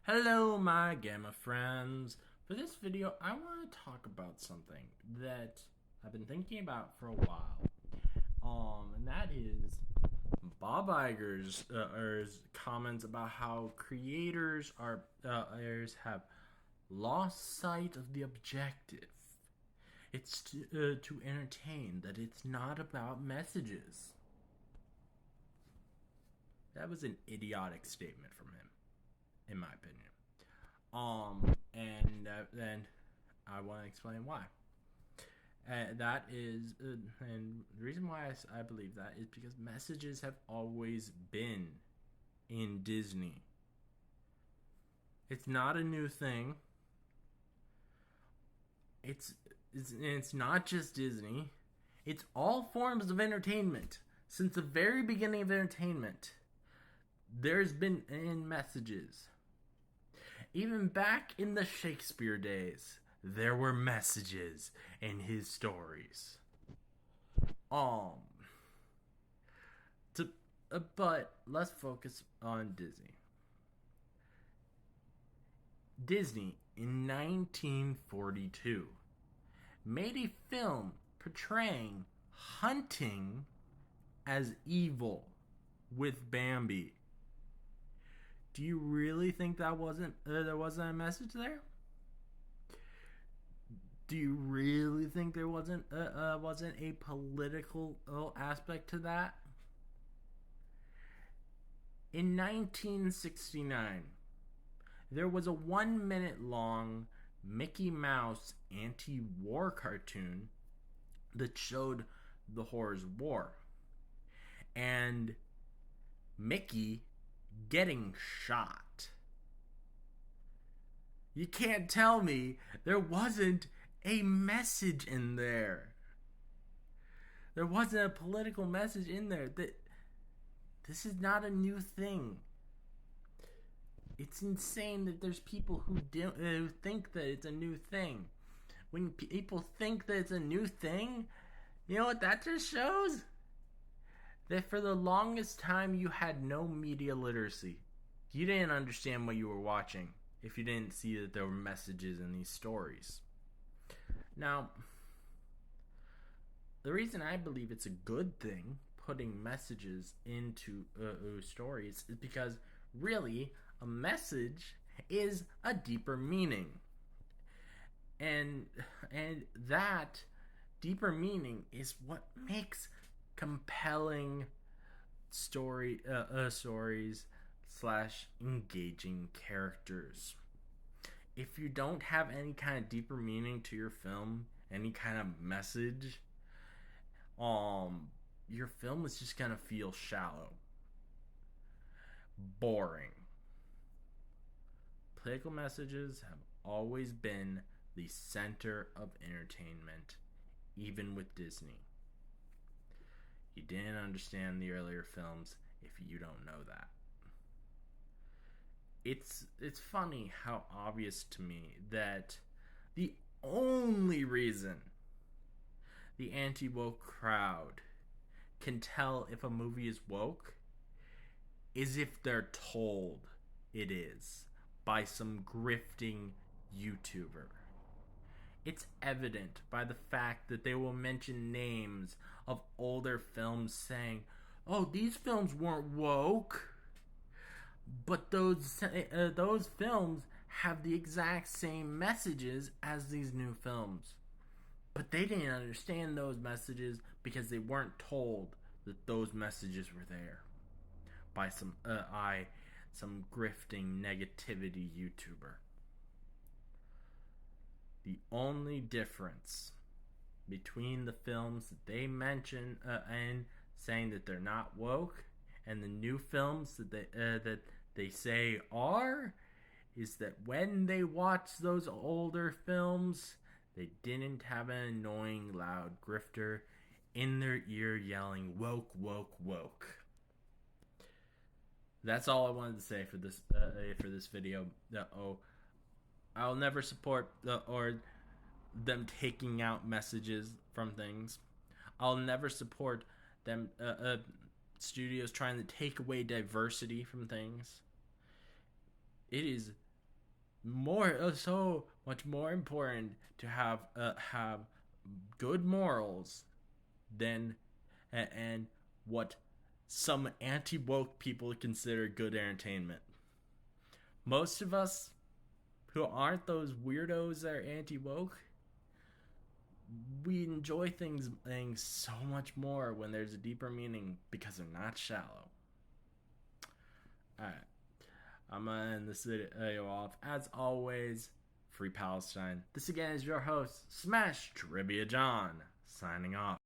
Hello, my gamma friends. For this video, I want to talk about something that I've been thinking about for a while. And that is Bob Iger's comments about how creators have lost sight of the objective. It's to entertain, that it's not about messages. That was an idiotic statement from him, in my opinion. And then I want to explain why. That is, and the reason why I believe that is because messages have always been in Disney. It's not a new thing. It's not just Disney. It's all forms of entertainment. Since the very beginning of entertainment, there's been in messages. Even back in the Shakespeare days, there were messages in his stories. Um, but let's focus on Disney. Disney in 1942 made a film portraying hunting as evil with Bambi. Do you really think that there wasn't a message there? Do you really think there wasn't a political aspect to that? In 1969, there was a 1 minute long Mickey Mouse anti-war cartoon that showed the Horrors War and Mickey getting shot. You can't tell me there wasn't a message in there. There wasn't a political message in there. This is not a new thing. It's insane that there's people who think that it's a new thing. When people think that it's a new thing, you know what that just shows? That for the longest time you had no media literacy. You didn't understand what you were watching if you didn't see that there were messages in these stories. Now, the reason I believe it's a good thing putting messages into stories is because really a message is a deeper meaning. And that deeper meaning is what makes compelling stories / engaging characters. If you don't have any kind of deeper meaning to your film, any kind of message, your film is just gonna feel shallow, boring. Political messages have always been the center of entertainment, even with Disney. You didn't understand the earlier films if you don't know that. It's funny how obvious to me that the only reason the anti-woke crowd can tell if a movie is woke is if they're told it is by some grifting YouTuber. It's evident by the fact that they will mention names of older films saying, "Oh, these films weren't woke." But those films have the exact same messages as these new films. But they didn't understand those messages because they weren't told that those messages were there by some grifting negativity YouTuber. The only difference between the films that they mention and saying that they're not woke and the new films that they say are is that when they watch those older films, they didn't have an annoying loud grifter in their ear yelling woke, woke, woke. That's all I wanted to say for this video. I'll never support them taking out messages from things. I'll never support them studios trying to take away diversity from things. It is so much more important to have good morals than and what some anti-woke people consider good entertainment. Most of us who aren't those weirdos that are anti-woke, we enjoy things so much more when there's a deeper meaning because they're not shallow. Alright, I'm gonna end this video off. As always, Free Palestine. This again is your host, Smash Trivia John, signing off.